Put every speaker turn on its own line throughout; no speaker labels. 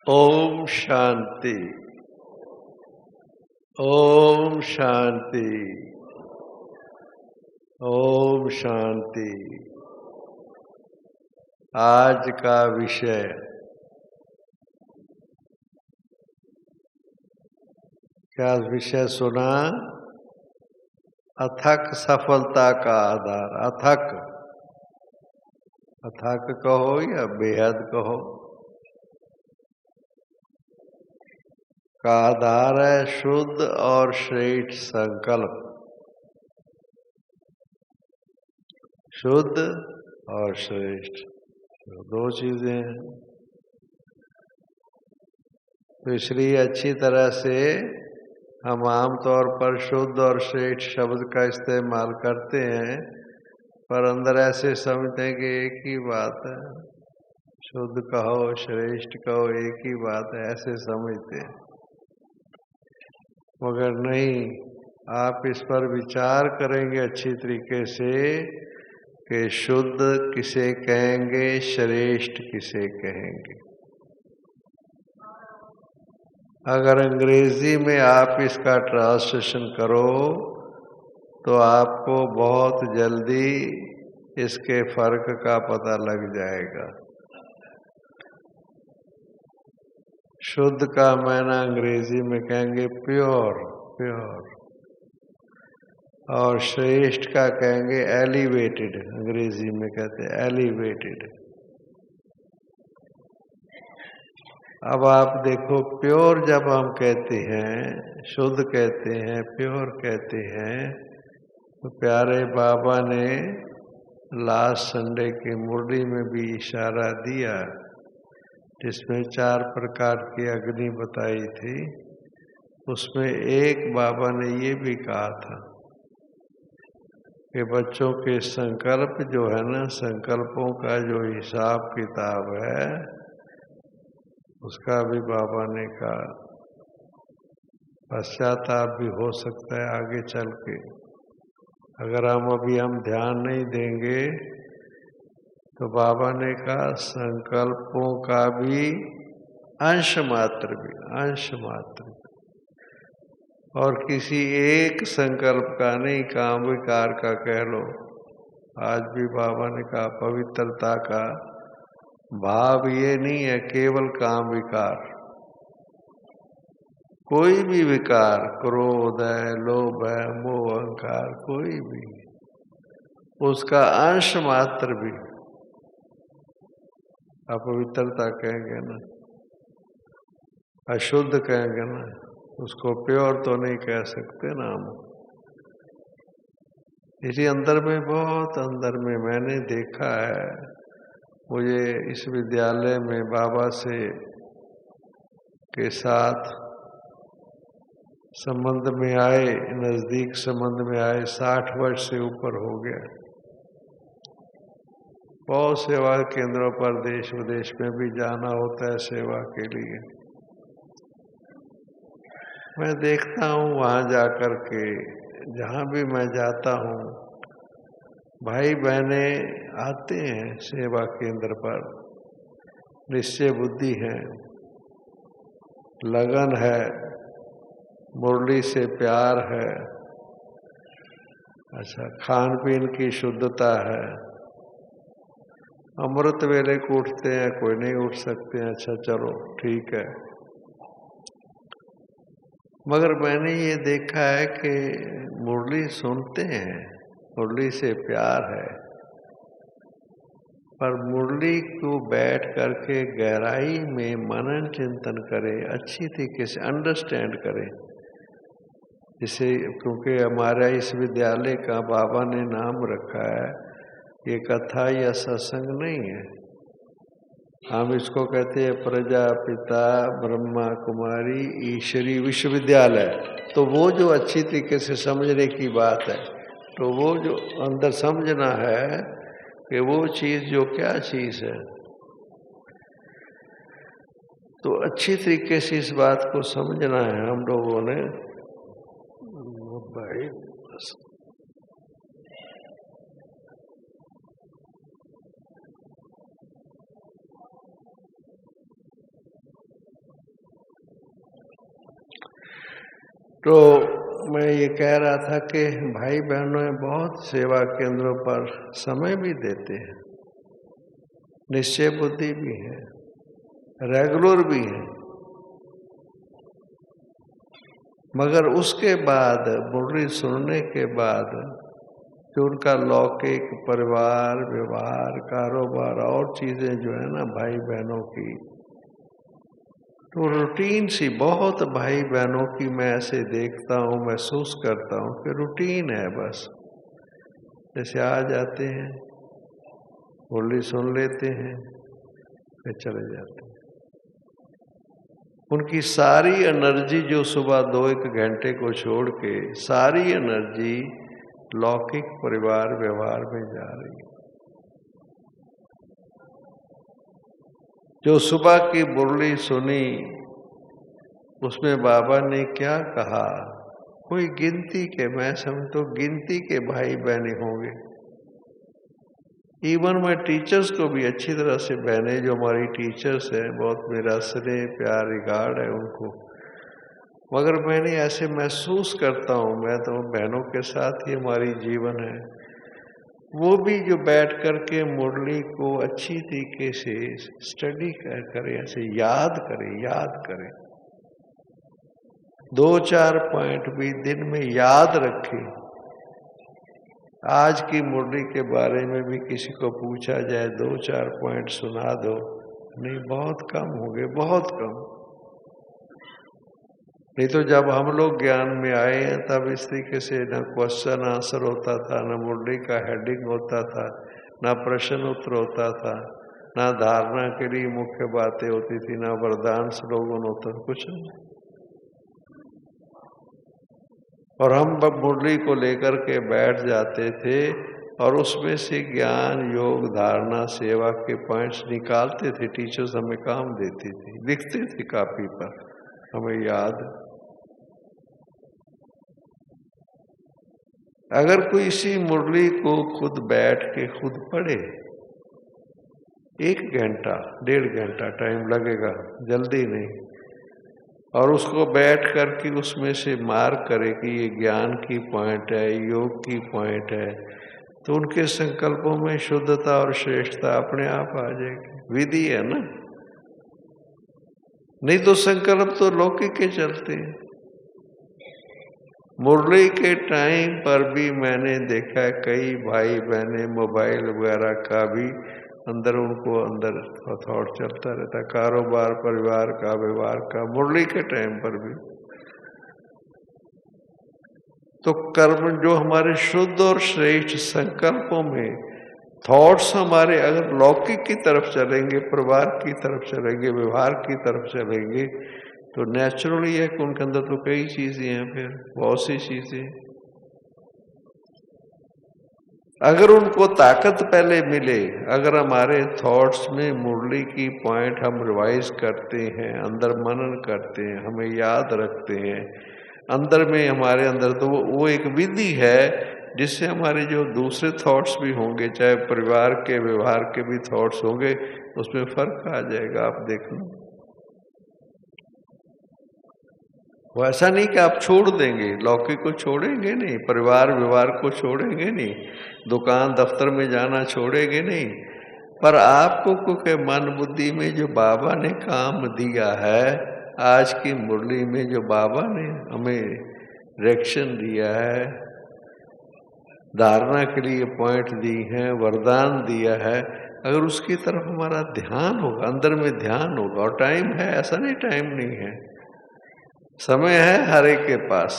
ओम शांति। ओम शांति। ओम शांति। आज का विषय क्या विषय सुना? अथक सफलता का आधार। अथक, अथक कहो या बेहद कहो, का आधार है शुद्ध और श्रेष्ठ संकल्प। शुद्ध और श्रेष्ठ दो चीजें हैं। तो इसलिए अच्छी तरह से हम आमतौर पर शुद्ध और श्रेष्ठ शब्द का इस्तेमाल करते हैं, पर अंदर ऐसे समझते हैं कि एक ही बात है। शुद्ध कहो श्रेष्ठ कहो एक ही बात है, ऐसे समझते हैं। मगर नहीं, आप इस पर विचार करेंगे अच्छी तरीके से कि शुद्ध किसे कहेंगे, श्रेष्ठ किसे कहेंगे। अगर अंग्रेजी में आप इसका ट्रांसलेशन करो तो आपको बहुत जल्दी इसके फर्क का पता लग जाएगा। शुद्ध का मायना अंग्रेजी में कहेंगे प्योर, प्योर, और श्रेष्ठ का कहेंगे एलिवेटेड। अंग्रेजी में कहते हैं एलिवेटेड। अब आप देखो, प्योर जब हम कहते हैं, शुद्ध कहते हैं, प्योर कहते हैं, तो प्यारे बाबा ने लास्ट संडे की मुरली में भी इशारा दिया, जिसमें 4 प्रकार की अग्नि बताई थी। उसमें एक बाबा ने ये भी कहा था कि बच्चों के संकल्प जो है ना, संकल्पों का जो हिसाब किताब है, उसका भी बाबा ने कहा पश्चाताप भी हो सकता है आगे चल के। अगर हम ध्यान नहीं देंगे तो बाबा ने कहा संकल्पों का भी अंश मात्र भी, अंश मात्र, और किसी एक संकल्प का नहीं, काम विकार का कह लो। आज भी बाबा ने कहा पवित्रता का भाव ये नहीं है केवल काम विकार। कोई भी विकार, क्रोध है, लोभ है, मोह, अहंकार, कोई भी, उसका अंश मात्र भी अपवित्रता कहेंगे ना, अशुद्ध कहेंगे ना, उसको प्योर तो नहीं कह सकते ना हम। इसी अंदर में, बहुत अंदर में मैंने देखा है। मुझे इस विद्यालय में बाबा से के साथ संबंध में आए, नजदीक संबंध में आए, 60 वर्ष से ऊपर हो गया। बहुत सेवा केंद्रों पर देश विदेश में भी जाना होता है सेवा के लिए। मैं देखता हूँ वहाँ जाकर के, जहाँ भी मैं जाता हूँ, भाई बहने आते हैं सेवा केंद्र पर, निश्चय बुद्धि है, लगन है, मुरली से प्यार है, अच्छा खान पीन की शुद्धता है, अमृत वेले को उठते हैं, कोई नहीं उठ सकते हैं, अच्छा चलो ठीक है। मगर मैंने ये देखा है कि मुरली सुनते हैं, मुरली से प्यार है, पर मुरली को बैठ करके गहराई में मनन चिंतन करें, अच्छी तरीके से अंडरस्टैंड करें। जिसे, क्योंकि हमारा इस विद्यालय का बाबा ने नाम रखा है, ये कथा या सत्संग नहीं है, हम इसको कहते हैं प्रजापिता ब्रह्मा कुमारी ईश्वरी विश्वविद्यालय। तो वो जो अच्छी तरीके से समझने की बात है, तो वो जो अंदर समझना है कि वो चीज जो क्या चीज है, तो अच्छी तरीके से इस बात को समझना है हम लोगों ने। भाई तो मैं ये कह रहा था कि भाई बहनों बहुत सेवा केंद्रों पर समय भी देते हैं, निश्चय बुद्धि भी है, रेगुलर भी है, मगर उसके बाद मुरली सुनने के बाद जो उनका लौकिक परिवार व्यवहार कारोबार और चीजें जो है ना भाई बहनों की, तो रूटीन सी बहुत भाई बहनों की मैं ऐसे देखता हूँ, महसूस करता हूँ कि रूटीन है बस। जैसे आ जाते हैं, मुरली सुन लेते हैं, फिर चले जाते हैं। उनकी सारी एनर्जी जो सुबह 2-1 घंटे को छोड़ के सारी एनर्जी लौकिक परिवार व्यवहार में जा रही है। जो सुबह की मुरली सुनी उसमें बाबा ने क्या कहा, कोई गिनती के, मैं समझता हूँ गिनती के भाई बहने होंगे। इवन मैं टीचर्स को भी अच्छी तरह से, बहने जो हमारी टीचर्स हैं, बहुत मेरा स्नेह प्यार रिगार्ड है उनको, मगर मैंने ऐसे महसूस करता हूँ, मैं तो बहनों के साथ ही हमारी जीवन है, वो भी जो बैठ करके मुरली को अच्छी तरीके से स्टडी करें, ऐसे याद करें, 2-4 पॉइंट भी दिन में याद रखें। आज की मुरली के बारे में भी किसी को पूछा जाए 2-4 पॉइंट सुना दो, नहीं, बहुत कम होंगे, बहुत कम। नहीं तो जब हम लोग ज्ञान में आए हैं तब इस तरीके से न क्वेश्चन आंसर होता था, न मुरली का हेडिंग होता था, न प्रश्न उत्तर होता था, न धारणा के लिए मुख्य बातें होती थी, न वरदान स्लोगन होता था, कुछ नहीं। और हम मुरली को लेकर के बैठ जाते थे और उसमें से ज्ञान योग धारणा सेवा के पॉइंट्स निकालते थे। टीचर्स हमें काम देती थी, लिखते थे कॉपी पर, हमें याद। अगर कोई इसी मुरली को खुद बैठ के खुद पढ़े, 1 घंटा 1.5 घंटा टाइम लगेगा, जल्दी नहीं, और उसको बैठ करके उसमें से मार्क करे कि ये ज्ञान की पॉइंट है, योग की पॉइंट है, तो उनके संकल्पों में शुद्धता और श्रेष्ठता अपने आप आ जाएगी। विधि है ना, नहीं तो संकल्प तो लौकिक के चलते हैं। मुरली के टाइम पर भी मैंने देखा है कई भाई बहने मोबाइल वगैरह का भी अंदर थॉट चलता रहता, कारोबार परिवार का व्यवहार का, मुरली के टाइम पर भी। तो कर्म जो हमारे शुद्ध और श्रेष्ठ संकल्पों में थॉट्स हमारे अगर लौकिक की तरफ चलेंगे, परिवार की तरफ चलेंगे, व्यवहार की तरफ चलेंगे, तो नेचुरली है कि उनके अंदर तो कई चीजें हैं, फिर बहुत सी चीजें। अगर उनको ताकत पहले मिले, अगर हमारे थॉट्स में मुरली की पॉइंट हम रिवाइज करते हैं, अंदर मनन करते हैं, हमें याद रखते हैं, अंदर में हमारे अंदर, तो वो एक विधि है जिससे हमारे जो दूसरे थॉट्स भी होंगे, चाहे परिवार के व्यवहार के भी थॉट्स होंगे, उसमें फर्क आ जाएगा। आप देखना, वो ऐसा नहीं कि आप छोड़ देंगे, लौकिक को छोड़ेंगे नहीं, परिवार व्यवहार को छोड़ेंगे नहीं, दुकान दफ्तर में जाना छोड़ेंगे नहीं, पर आपको क्योंकि मन बुद्धि में जो बाबा ने काम दिया है, आज की मुरली में जो बाबा ने हमें डायरेक्शन दिया है, धारणा के लिए पॉइंट दी है, वरदान दिया है, अगर उसकी तरफ हमारा ध्यान होगा, अंदर में ध्यान होगा, और टाइम है, ऐसा नहीं टाइम नहीं है, समय है हर एक के पास,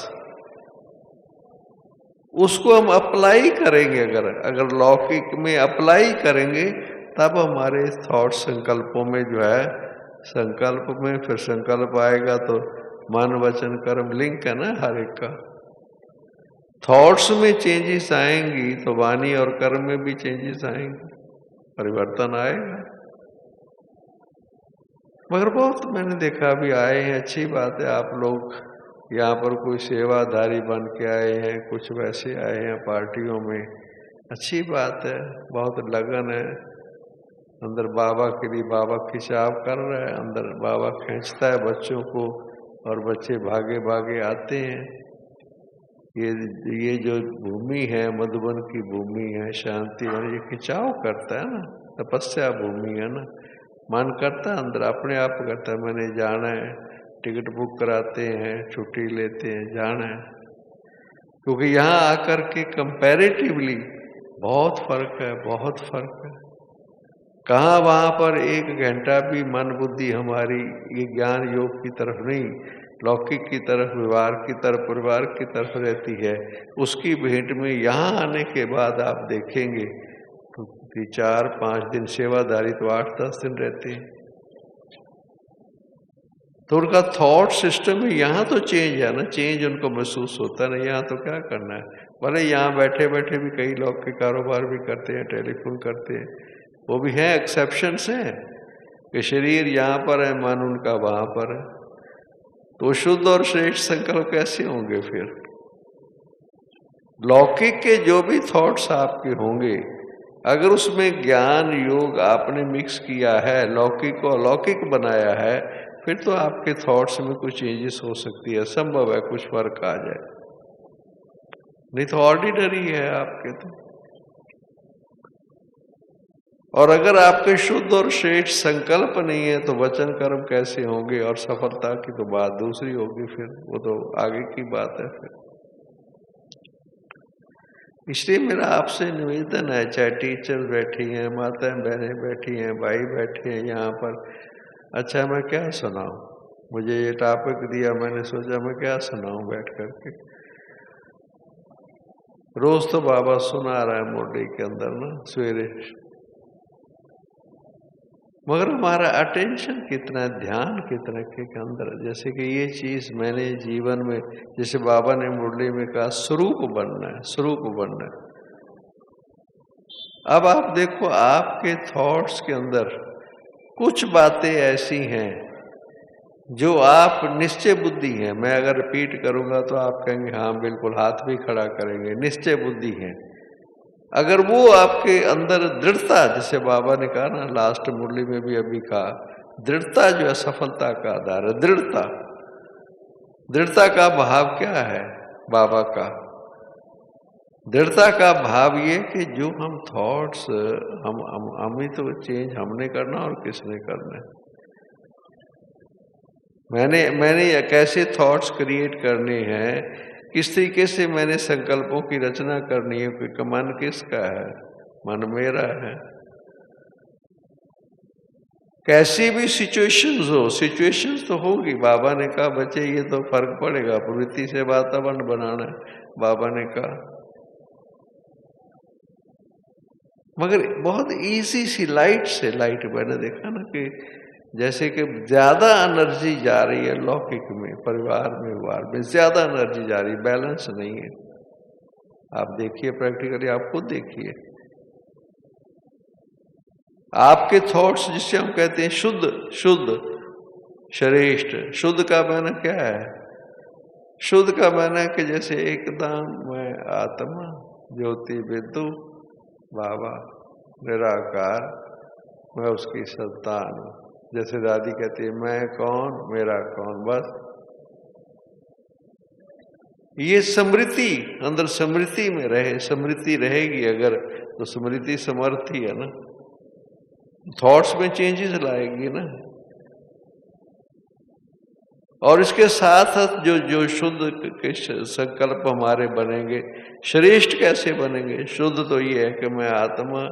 उसको हम अप्लाई करेंगे, अगर लौकिक में अप्लाई करेंगे, तब हमारे थॉट संकल्पों में जो है, संकल्प में फिर संकल्प आएगा तो मन वचन कर्म लिंक है ना हर एक का। थॉट्स में चेंजेस आएंगी तो वाणी और कर्म में भी चेंजेस आएंगे, परिवर्तन आएगा। मगर बहुत मैंने देखा अभी आए हैं, अच्छी बात है, आप लोग यहाँ पर कोई सेवाधारी बन के आए हैं, कुछ वैसे आए हैं पार्टियों में, अच्छी बात है, बहुत लगन है, अंदर बाबा के लिए बाबा खिंचाव कर रहा है, अंदर बाबा खींचता है बच्चों को, और बच्चे भागे भागे आते हैं। ये जो भूमि है, मधुबन की भूमि है, शांति वन, ये खिंचाव करता है ना, तपस्या भूमि है ना। मन करता है अंदर, अपने आप करता है मैंने जाना है, टिकट बुक कराते हैं, छुट्टी लेते हैं, जाना है। क्योंकि यहाँ आकर के कंपैरेटिवली बहुत फर्क है, बहुत फर्क है। कहाँ वहाँ पर 1 घंटा भी मन बुद्धि हमारी ये ज्ञान योग की तरफ नहीं, लौकिक की तरफ, व्यवहार की तरफ, परिवार की तरफ रहती है। उसकी भेंट में यहाँ आने के बाद आप देखेंगे तो 4-5 दिन सेवादारी तो 8-10 दिन रहते हैं, तो उनका थॉट सिस्टम में यहाँ तो चेंज है ना, चेंज उनको महसूस होता है ना। यहाँ तो क्या करना है, भले यहाँ बैठे बैठे भी कई लोग के कारोबार भी करते हैं, टेलीफोन करते हैं, वो भी हैं, एक्सेप्शंस हैं कि शरीर यहाँ पर है, मन उनका वहाँ पर है। तो शुद्ध और श्रेष्ठ संकल्प कैसे होंगे फिर? लौकिक के जो भी थॉट्स आपके होंगे, अगर उसमें ज्ञान योग आपने मिक्स किया है, लौकिक को अलौकिक बनाया है, फिर तो आपके थॉट्स में कुछ चेंजेस हो सकती है, संभव है कुछ फर्क आ जाए, नहीं तो ऑर्डिनरी है आपके तो। और अगर आपके शुद्ध और श्रेष्ठ संकल्प नहीं है तो वचन कर्म कैसे होंगे? और सफलता की तो बात दूसरी होगी, फिर वो तो आगे की बात है फिर। इसलिए मेरा आपसे निवेदन है, चाहे टीचर बैठी हैं, माताएं बहनें बैठी हैं, भाई बैठे हैं यहाँ पर, अच्छा मैं क्या सुनाऊं? मुझे ये टॉपिक दिया, मैंने सोचा मैं क्या सुनाऊं बैठ करके। रोज तो बाबा सुना रहा है मोडी के अंदर ना सवेरे, मगर हमारा अटेंशन कितना है, ध्यान कितना के अंदर। जैसे कि ये चीज मैंने जीवन में, जैसे बाबा ने मुरली में कहा, स्वरूप बनना है, स्वरूप बनना है। अब आप देखो आपके थॉट्स के अंदर कुछ बातें ऐसी हैं जो आप निश्चय बुद्धि हैं, मैं अगर रिपीट करूंगा तो आप कहेंगे हाँ बिल्कुल, हाथ भी खड़ा करेंगे, निश्चय बुद्धि है। अगर वो आपके अंदर दृढ़ता, जैसे बाबा ने कहा ना लास्ट मुरली में भी अभी कहा, दृढ़ता जो है सफलता का आधार है। दृढ़ता, दृढ़ता का भाव क्या है बाबा का? दृढ़ता का भाव ये कि जो हम थॉट्स, हम ही तो चेंज हमने करना और किसने करना है। मैंने कैसे थॉट्स क्रिएट करने हैं, किस तरीके से मैंने संकल्पों की रचना करनी है, क्योंकि मन किसका है? मन मेरा है। कैसी भी सिचुएशंस हो, सिचुएशंस तो होगी। बाबा ने कहा बच्चे ये तो फर्क पड़ेगा, प्रवृत्ति से वातावरण बनाना है, बाबा ने कहा। मगर बहुत इजी सी लाइट से, लाइट मैंने देखा ना कि जैसे कि ज्यादा एनर्जी जा रही है लौकिक में, परिवार में, व्यवहार में ज्यादा एनर्जी जा रही, बैलेंस नहीं है। आप देखिए प्रैक्टिकली, आप खुद देखिए आपके थॉट्स, जिससे हम कहते हैं शुद्ध, शुद्ध श्रेष्ठ। शुद्ध का माना क्या है? शुद्ध का माना है कि जैसे एकदम मैं आत्मा ज्योति बिंदु बाबा निराकार, मैं उसकी संतान हूं। जैसे दादी कहती है मैं कौन, मेरा कौन, बस ये स्मृति अंदर, स्मृति में रहे। स्मृति रहेगी अगर तो स्मृति समर्थ ही है ना, थॉट्स में चेंजेस लाएगी ना। और इसके साथ साथ जो शुद्ध के संकल्प हमारे बनेंगे, श्रेष्ठ कैसे बनेंगे? शुद्ध तो ये है कि मैं आत्मा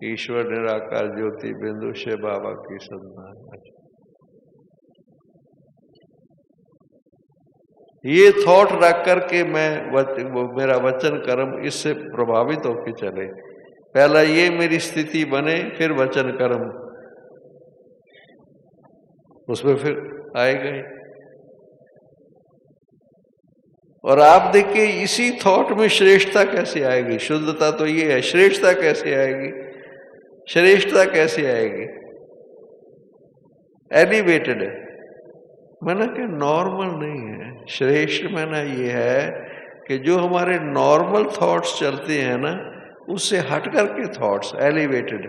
ईश्वर निराकार ज्योति बिंदु से बाबा की संतान। ये थॉट रख करके मेरा वचन कर्म इससे प्रभावित होकर चले। पहला ये मेरी स्थिति बने, फिर वचन कर्म उसमें फिर आएगा ही। और आप देखिए इसी थॉट में श्रेष्ठता कैसे आएगी? शुद्धता तो ये है, श्रेष्ठता कैसे आएगी? श्रेष्ठता कैसे आएगी? एलिवेटेड है, माना कि नॉर्मल नहीं है। श्रेष्ठ माना ये है कि जो हमारे नॉर्मल थॉट्स चलते हैं ना, उससे हट करके थॉट्स एलिवेटेड।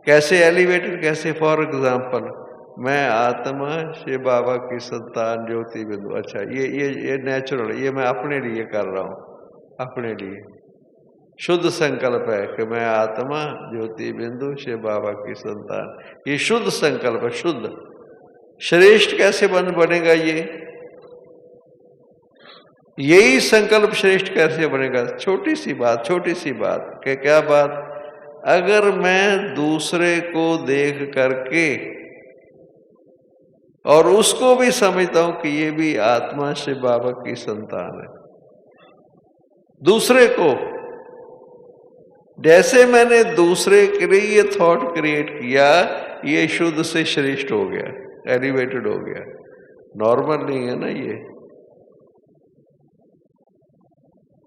कैसे एलिवेटेड? कैसे? फॉर एग्जाम्पल मैं आत्मा शिव बाबा की संतान ज्योति बिंदु। अच्छा, ये नेचुरल, ये मैं अपने लिए कर रहा हूं, अपने लिए शुद्ध संकल्प है कि मैं आत्मा ज्योति बिंदु शिव बाबा की संतान। ये शुद्ध संकल्प है, शुद्ध। श्रेष्ठ कैसे बनेगा? यही संकल्प श्रेष्ठ कैसे बनेगा? छोटी सी बात क्या बात? अगर मैं दूसरे को देख करके और उसको भी समझता हूं कि ये भी आत्मा शिव बाबा की संतान है, दूसरे को, जैसे मैंने दूसरे के लिए ये थॉट क्रिएट किया, ये शुद्ध से श्रेष्ठ हो गया, एलिवेटेड हो गया। नॉर्मल नहीं है ना ये।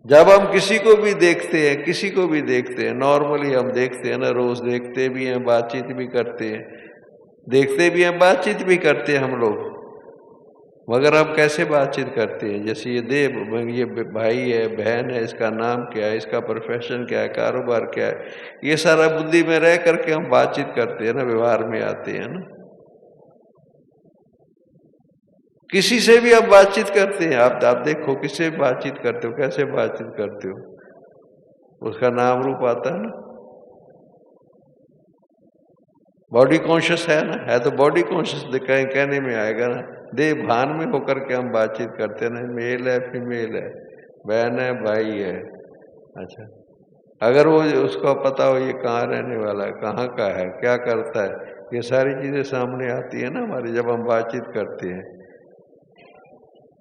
जब हम किसी को भी देखते हैं, नॉर्मली हम देखते हैं ना, रोज देखते भी हैं, बातचीत भी करते हैं, बातचीत भी करते हैं हम लोग। मगर हम कैसे बातचीत करते हैं? जैसे ये भाई है, बहन है, इसका नाम क्या है, इसका प्रोफेशन क्या है, कारोबार क्या है, ये सारा बुद्धि में रह करके हम बातचीत करते हैं ना, व्यवहार में आते हैं ना। किसी से भी आप बातचीत करते हैं, आप देखो किससे बातचीत करते हो, कैसे बातचीत करते हो, उसका नाम रूप आता है ना। बॉडी कॉन्शियस है ना, है तो बॉडी कॉन्शियस कहने में आएगा ना। देह भान में होकर के हम बातचीत करते ना, मेल है, फीमेल है, बहन है, भाई है। अच्छा, अगर वो उसको पता हो ये कहाँ रहने वाला है, कहाँ का है, क्या करता है, ये सारी चीजें सामने आती है ना हमारी जब हम बातचीत करते हैं।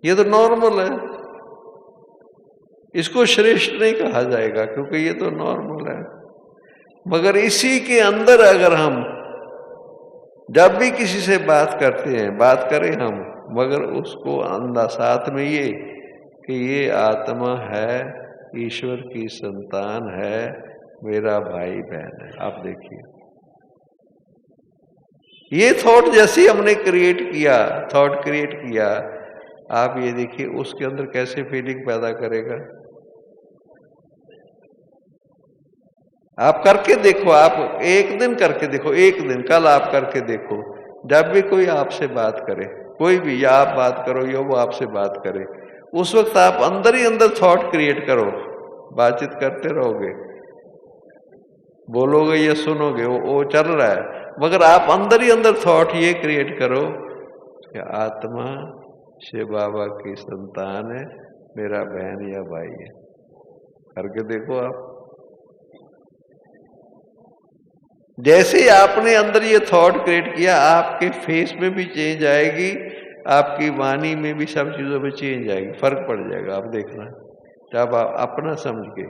ये तो नॉर्मल है, इसको श्रेष्ठ नहीं कहा जाएगा क्योंकि ये तो नॉर्मल है। मगर इसी के अंदर अगर हम जब भी किसी से बात करते हैं, बात करें हम, मगर उसको अंदर साथ में ये कि ये आत्मा है, ईश्वर की संतान है, मेरा भाई बहन है। आप देखिए, ये थॉट जैसे हमने थॉट क्रिएट किया, आप ये देखिए उसके अंदर कैसे फीलिंग पैदा करेगा। आप करके देखो, आप एक दिन करके देखो, एक दिन, कल आप करके देखो। जब भी कोई आपसे बात करे, कोई भी, या आप बात करो या वो आपसे बात करे, उस वक्त आप अंदर ही अंदर थॉट क्रिएट करो, बातचीत करते रहोगे, बोलोगे या सुनोगे, वो चल रहा है, मगर आप अंदर ही अंदर थॉट ये क्रिएट करो कि आत्मा शिव बाबा की संतान है, मेरा बहन या भाई है। करके देखो आप। जैसे आपने अंदर ये थॉट क्रिएट किया, आपके फेस में भी चेंज आएगी, आपकी वाणी में भी, सब चीजों में चेंज आएगी, फर्क पड़ जाएगा। आप देखना, जब आप अपना समझ के,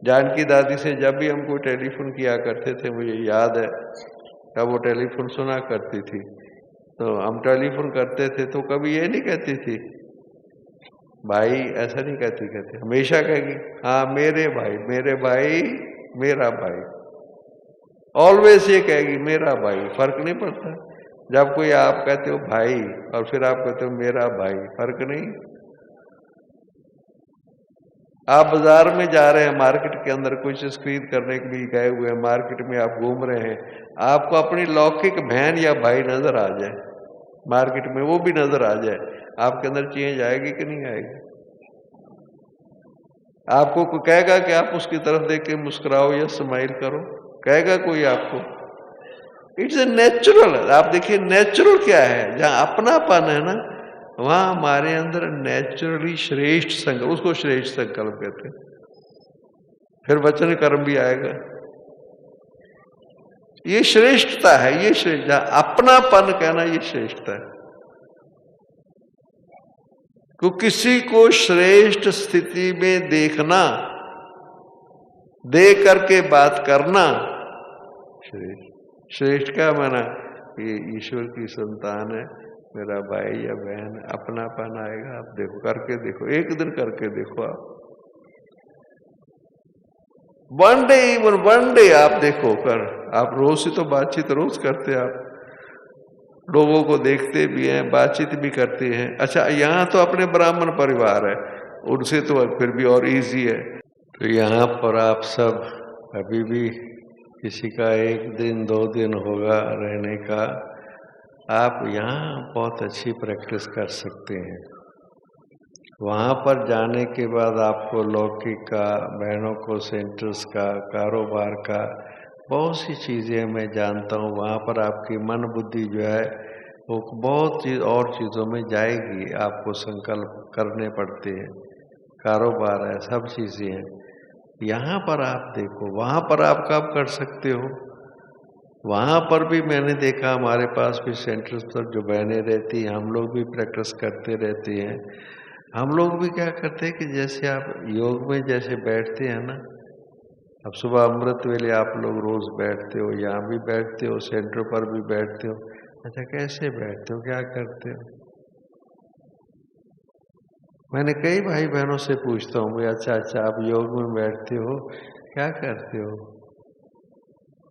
जानकी दादी से जब भी हम कोई टेलीफोन किया करते थे, मुझे याद है जब वो टेलीफोन सुना करती थी, तो हम टेलीफोन करते थे तो कभी ये नहीं कहती थी भाई, ऐसा नहीं कहती, हमेशा कहेगी हाँ मेरे भाई, मेरा भाई, ऑलवेज ये कहेगी मेरा भाई। फर्क नहीं पड़ता जब कोई आप कहते हो भाई और फिर आप कहते हो मेरा भाई, फर्क नहीं। आप बाजार में जा रहे हैं, मार्केट के अंदर कुछ चीज खरीद करने के लिए गए हुए हैं, मार्केट में आप घूम रहे हैं, आपको अपनी लौकिक बहन या भाई नजर आ जाए, मार्केट में वो भी नजर आ जाए, आपके अंदर चेंज आएगी कि नहीं आएगी? आपको कोई कहेगा कि आप उसकी तरफ देख के मुस्कुराओ या स्माइल करो, कहेगा कोई आपको? It's a natural. आप देखिए नेचुरल क्या है, जहां अपनापन है ना, वहां हमारे अंदर नेचुरली श्रेष्ठ संकल्प, उसको श्रेष्ठ संकल्प कहते हैं। फिर वचन कर्म भी आएगा, ये श्रेष्ठता है, ये श्रेष्ठ, जहां अपनापन कहना ये श्रेष्ठता है। तो किसी को श्रेष्ठ स्थिति में देखना, देख करके बात करना श्रेष्ठ क्या माना? ये ईश्वर की संतान है, मेरा भाई या बहन, अपनापन आएगा। आप देखो, करके देखो, एक दिन करके देखो आप, वन डे आप देखो कर। आप रोज से तो बातचीत रोज करते, आप लोगों को देखते भी हैं, बातचीत भी करते हैं। अच्छा, यहाँ तो अपने ब्राह्मण परिवार है, उनसे तो फिर भी और इजी है। तो यहाँ पर आप सब अभी भी किसी का 1 दिन 2 दिन होगा रहने का, आप यहाँ बहुत अच्छी प्रैक्टिस कर सकते हैं। वहाँ पर जाने के बाद आपको लौकिक का, बहनों को सेंटर्स का, कारोबार का, बहुत सी चीज़ें मैं जानता हूँ। वहाँ पर आपकी मन बुद्धि जो है वो बहुत चीज़ और चीज़ों में जाएगी। आपको संकल्प करने पड़ते हैं, कारोबार है, सब चीज़ें हैं। यहाँ पर आप देखो, वहाँ पर आप कब कर सकते हो? वहाँ पर भी मैंने देखा, हमारे पास भी सेंटर्स पर जो बहनें रहती हैं, हम लोग भी प्रैक्टिस करते रहते हैं। हम लोग भी क्या करते हैं कि जैसे आप योग में जैसे बैठते हैं ना, अब सुबह अमृत वेले आप लोग रोज बैठते हो, यहाँ भी बैठते हो, सेंटर पर भी बैठते हो। अच्छा, कैसे बैठते हो, क्या करते हो? मैंने कई भाई बहनों से पूछता हूँ, भाई अच्छा आप योग में बैठते हो, क्या करते हो?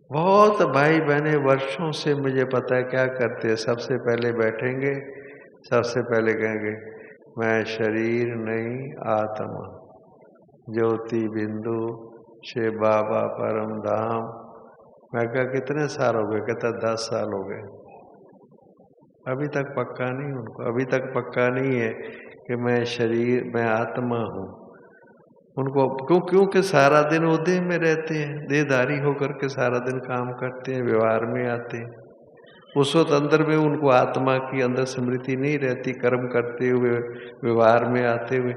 बहुत भाई बहने वर्षों से मुझे पता है क्या करते हैं। सबसे पहले बैठेंगे, सबसे पहले कहेंगे मैं शरीर नहीं आत्मा, ज्योति बिंदु शे बाबा परम धाम। मैं कहा कितने साल हो गए? कहता 10 साल हो गए। अभी तक पक्का नहीं, उनको अभी तक पक्का नहीं है कि मैं शरीर, मैं आत्मा हूँ। उनको क्योंकि सारा दिन वो देह में रहते हैं, देहधारी होकर के सारा दिन काम करते हैं, व्यवहार में आते हैं। उस वक्त अंदर में उनको आत्मा की अंदर स्मृति नहीं रहती, कर्म करते हुए, व्यवहार में आते हुए।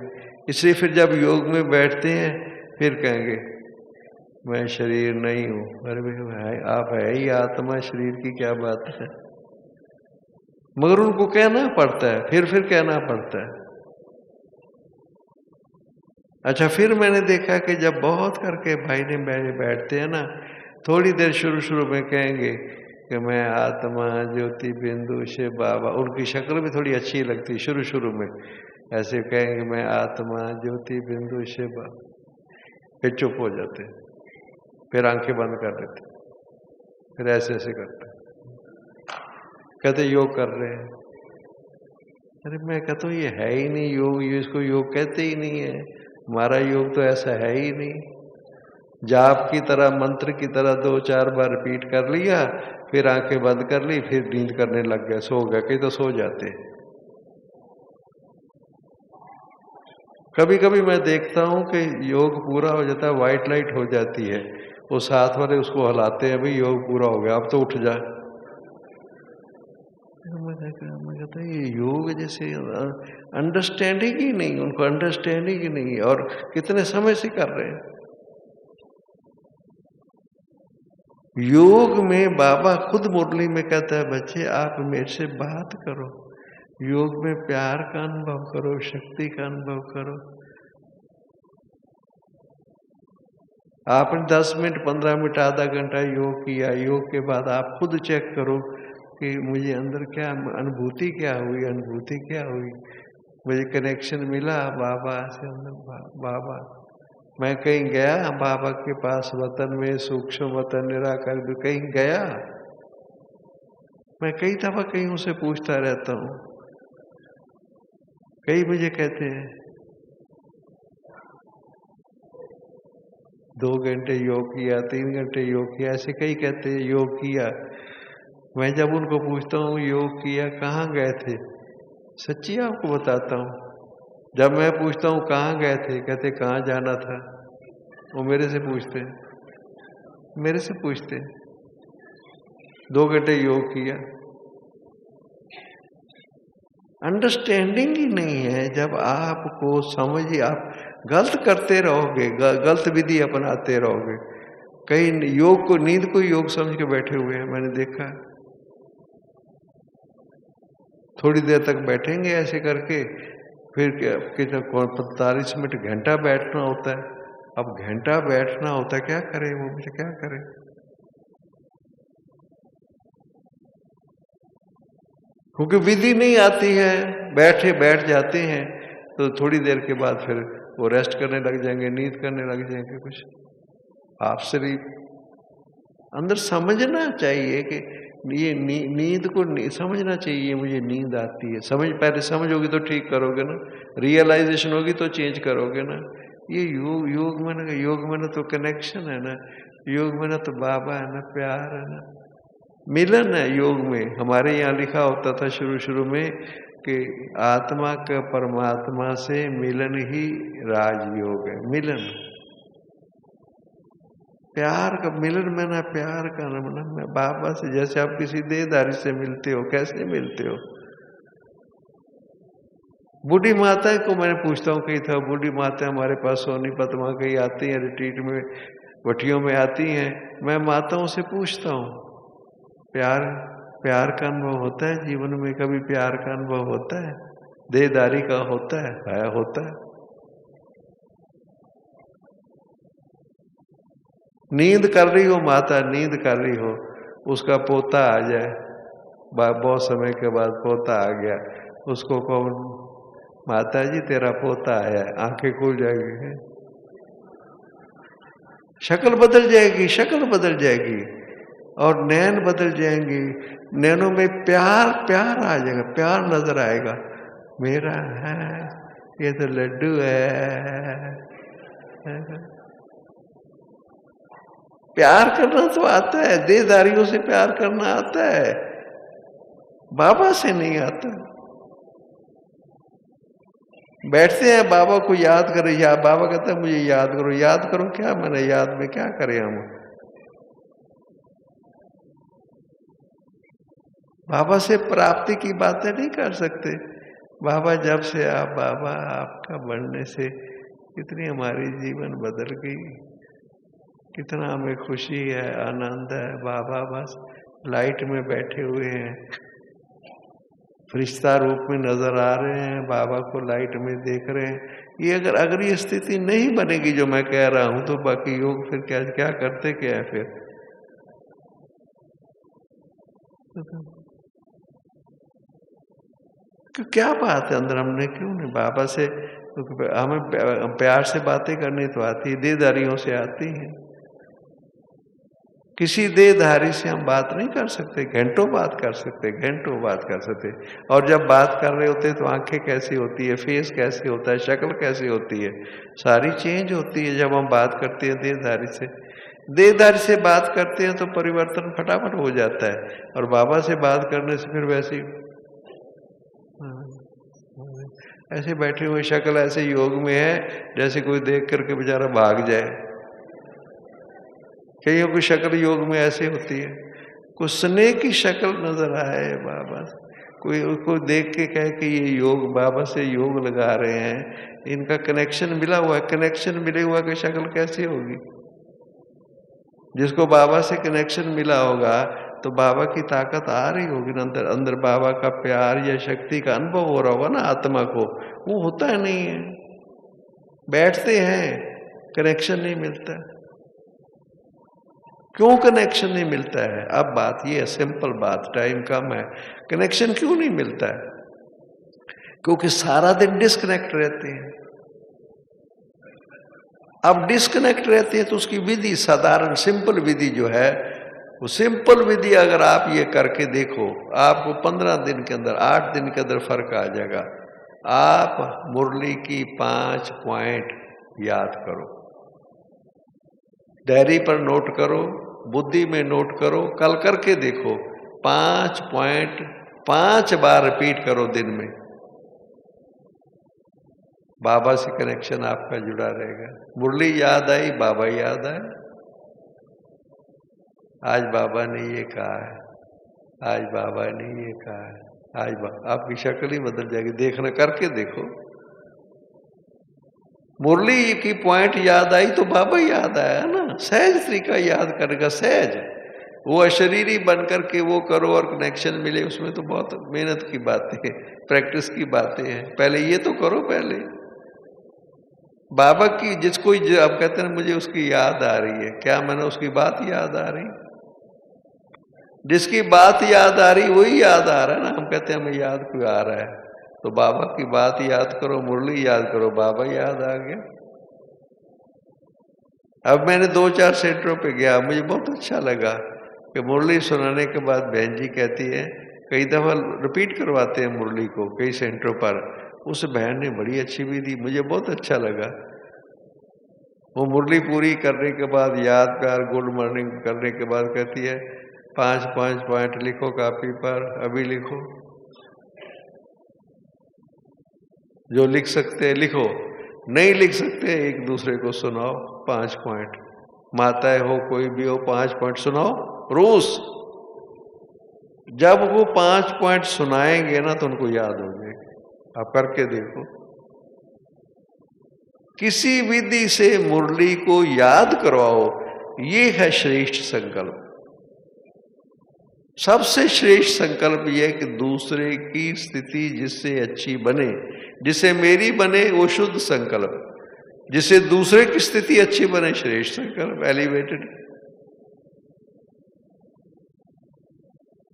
इसलिए फिर जब योग में बैठते हैं, फिर कहेंगे मैं शरीर नहीं हूँ। अरे भाई आप है ही आत्मा, शरीर की क्या बात है? मगर उनको कहना पड़ता है, फिर कहना पड़ता है। अच्छा, फिर मैंने देखा कि जब बहुत करके भाई ने बैठते हैं ना, थोड़ी देर शुरू में कहेंगे कि मैं आत्मा ज्योति बिंदु से बाबा। उनकी शक्ल भी थोड़ी अच्छी लगती शुरू में, ऐसे कहेंगे मैं आत्मा ज्योति बिंदु से बाबा। फिर चुप हो जाते, फिर आंखें बंद कर देते, फिर ऐसे करते, कहते योग कर रहे हैं। अरे मैं कहता हूँ ये है ही नहीं योग, ये इसको योग कहते ही नहीं है। हमारा योग तो ऐसा है ही नहीं। जाप की तरह, मंत्र की तरह 2-4 बार रिपीट कर लिया, फिर आंखें बंद कर ली, फिर नींद करने लग गए, सो गए। कई तो सो जाते। कभी कभी मैं देखता हूँ कि योग पूरा हो जाता है, व्हाइट लाइट हो जाती है, वो साथ वाले उसको हिलाते हैं, भाई योग पूरा हो गया, अब तो उठ जा। मैं कहता ये योग जैसे अंडरस्टैंडिंग ही नहीं, उनको अंडरस्टैंडिंग ही नहीं। और कितने समय से कर रहे हैं योग में। बाबा खुद मुरली में कहता है, बच्चे आप मेरे से बात करो, योग में प्यार का अनुभव करो, शक्ति का अनुभव करो। आपने 10 मिनट, 15 मिनट, आधा घंटा योग किया, योग के बाद आप खुद चेक करो कि मुझे अंदर क्या अनुभूति, क्या हुई, मुझे कनेक्शन मिला बाबा से अंदर। बाबा, मैं कहीं गया बाबा के पास, वतन में, सूक्ष्म वतन, निराकार, कहीं गया? मैं कई दफा कहीं उसे पूछता रहता हूँ। कई मुझे कहते हैं 2 घंटे योग किया, 3 घंटे योग किया, ऐसे कई कहते हैं योग किया। मैं जब उनको पूछता हूँ योग किया, कहाँ गए थे? सच्ची आपको बताता हूँ, जब मैं पूछता हूँ कहाँ गए थे, कहते कहाँ जाना था। वो मेरे से पूछते 2 घंटे योग किया। अंडरस्टैंडिंग ही नहीं है। जब आपको समझिए, आप गलत करते रहोगे, गलत विधि अपनाते रहोगे। कई योग को, नींद को योग समझ के बैठे हुए हैं, मैंने देखा। थोड़ी देर तक बैठेंगे ऐसे करके, फिर कितना 45 मिनट, घंटा बैठना होता है। अब घंटा बैठना होता है, क्या करें वो, मुझे क्या करें? क्योंकि विधि नहीं आती है। बैठ जाते हैं, तो थोड़ी देर के बाद फिर वो रेस्ट करने लग जाएंगे, नींद करने लग जाएंगे। कुछ आप सिर्फ अंदर समझना चाहिए कि ये नींद को समझना चाहिए, मुझे नींद आती है। पहले समझ होगी तो ठीक करोगे ना, रियलाइजेशन होगी तो चेंज करोगे ना। ये योग में ना तो कनेक्शन है ना, योग में ना तो बाबा है ना, प्यार है ना। मिलन है योग में। हमारे यहाँ लिखा होता था शुरू शुरू में कि आत्मा का परमात्मा से मिलन ही राजयोग है। मिलन, प्यार का मिलन में ना, प्यार का ना मैं बाबा से, जैसे आप किसी देहधारी से मिलते हो, कैसे मिलते हो? बूढ़ी माता को मैंने पूछता हूँ, कही था बूढ़ी माता हमारे पास सोनीपत वहाँ कहीं आती हैं, रिट्रीट में वटियों में आती हैं, मैं माताओं से पूछता हूँ प्यार का अनुभव होता है जीवन में? कभी प्यार का अनुभव होता है? देहधारी का होता है होता है। नींद कर रही हो माता, नींद कर रही हो, उसका पोता आ जाए, बहुत समय के बाद पोता आ गया, उसको कौन, माता जी तेरा पोता आया है, आंखें खुल जाएगी, शक्ल बदल जाएगी, शक्ल बदल जाएगी और नैन बदल जाएंगी। नैनों में प्यार आ जाएगा, प्यार नजर आएगा। मेरा है ये तो लड्डू है। प्यार करना तो आता है, देहधारियों से प्यार करना आता है, बाबा से नहीं आता। बैठते हैं बाबा को याद करें, या बाबा कहता है मुझे याद करो। याद करो क्या? मैंने याद में क्या करें हम? बाबा से प्राप्ति की बातें नहीं कर सकते। बाबा जब से बाबा आपका बनने से कितनी हमारी जीवन बदल गई, कितना हमें खुशी है, आनंद है। बाबा बस लाइट में बैठे हुए हैं, फरिश्ता रूप में नजर आ रहे हैं, बाबा को लाइट में देख रहे हैं। ये अगर ये स्थिति नहीं बनेगी जो मैं कह रहा हूं, तो बाकी योग फिर क्या करते क्या है फिर? क्या बात है अंदर, हमने क्यों नहीं बाबा से, हमें प्यार से बातें करनी तो आती है, देहधारियों से आती है। किसी देहधारी से हम बात नहीं कर सकते, घंटों बात कर सकते, घंटों बात कर सकते। और जब बात कर रहे होते तो आंखें कैसी होती है, फेस कैसे होता है, शक्ल कैसी होती है, सारी चेंज होती है जब हम बात करते हैं देहधारी से। देहधारी से बात करते हैं तो परिवर्तन फटाफट हो जाता है, और बाबा से बात करने से फिर वैसी ऐसे बैठे हुए, शक्ल ऐसे योग में है जैसे कोई देख करके बेचारा भाग जाए। कईयों की शक्ल योग में ऐसे होती है, कुछ स्नेह की शक्ल नजर आए बाबा, कोई उसको देख के कहे कि ये योग, बाबा से योग लगा रहे हैं, इनका कनेक्शन मिला हुआ है। कनेक्शन मिले हुआ की शक्ल कैसी होगी? जिसको बाबा से कनेक्शन मिला होगा तो बाबा की ताकत आ रही होगी ना, अंदर अंदर बाबा का प्यार या शक्ति का अनुभव हो रहा होगा ना आत्मा को। वो होता है नहीं है, बैठते हैं, कनेक्शन नहीं मिलता। क्यों कनेक्शन नहीं मिलता है? अब बात ये है, सिंपल बात, टाइम कम है, कनेक्शन क्यों नहीं मिलता है? क्योंकि सारा दिन डिस्कनेक्ट रहते हैं। अब डिस्कनेक्ट रहते हैं तो उसकी विधि, साधारण सिंपल विधि जो है, वो सिंपल विधि अगर आप ये करके देखो, आपको 15 दिन के अंदर, 8 दिन के अंदर फर्क आ जाएगा। आप मुरली की 5 पॉइंट याद करो, डायरी पर नोट करो, बुद्धि में नोट करो, कल करके देखो। 5 पॉइंट 5 बार रिपीट करो दिन में। बाबा से कनेक्शन आपका जुड़ा रहेगा। मुरली याद आई, बाबा याद आए। आज बाबा ने ये कहा है, आज बाबा ने ये कहा है, आज आपकी शक्ल ही बदल जाएगी। देखना, करके देखो। मुरली की पॉइंट याद आई तो बाबा याद आया ना। सहज तरीका याद करेगा, सहज। वो अशरीरी बनकर के वो करो और कनेक्शन मिले, उसमें तो बहुत मेहनत की बातें हैं, प्रैक्टिस की बातें हैं। पहले ये तो करो। पहले बाबा की, जिसको आप कहते हैं मुझे उसकी याद आ रही है, क्या मैंने उसकी बात याद आ रही? जिसकी बात याद आ रही वही याद आ रहा है ना। हम कहते हैं हमें याद क्यों आ रहा है? तो बाबा की बात याद करो, मुरली याद करो, बाबा याद आ गया। अब मैंने 2-4 सेंटरों पे गया, मुझे बहुत अच्छा लगा कि मुरली सुनाने के बाद बहन जी कहती है, कई दफा रिपीट करवाते हैं मुरली को कई सेंटरों पर। उस बहन ने बड़ी अच्छी भी दी, मुझे बहुत अच्छा लगा। वो मुरली पूरी करने के बाद, याद प्यार गुड मॉर्निंग करने के बाद कहती है, 5 पॉइंट लिखो कापी पर, अभी लिखो। जो लिख सकते हैं लिखो, नहीं लिख सकते एक दूसरे को सुनाओ 5 पॉइंट। माताएं हो कोई भी हो 5 पॉइंट सुनाओ रोज। जब वो 5 पॉइंट सुनाएंगे ना तो उनको याद हो जाएगा। आप करके देखो। किसी विधि से मुरली को याद करवाओ, ये है श्रेष्ठ संकल्प। सबसे श्रेष्ठ संकल्प यह कि दूसरे की स्थिति जिससे अच्छी बने, जिसे मेरी बने वो शुद्ध संकल्प, जिसे दूसरे की स्थिति अच्छी बने श्रेष्ठ संकल्प, एलिवेटेड।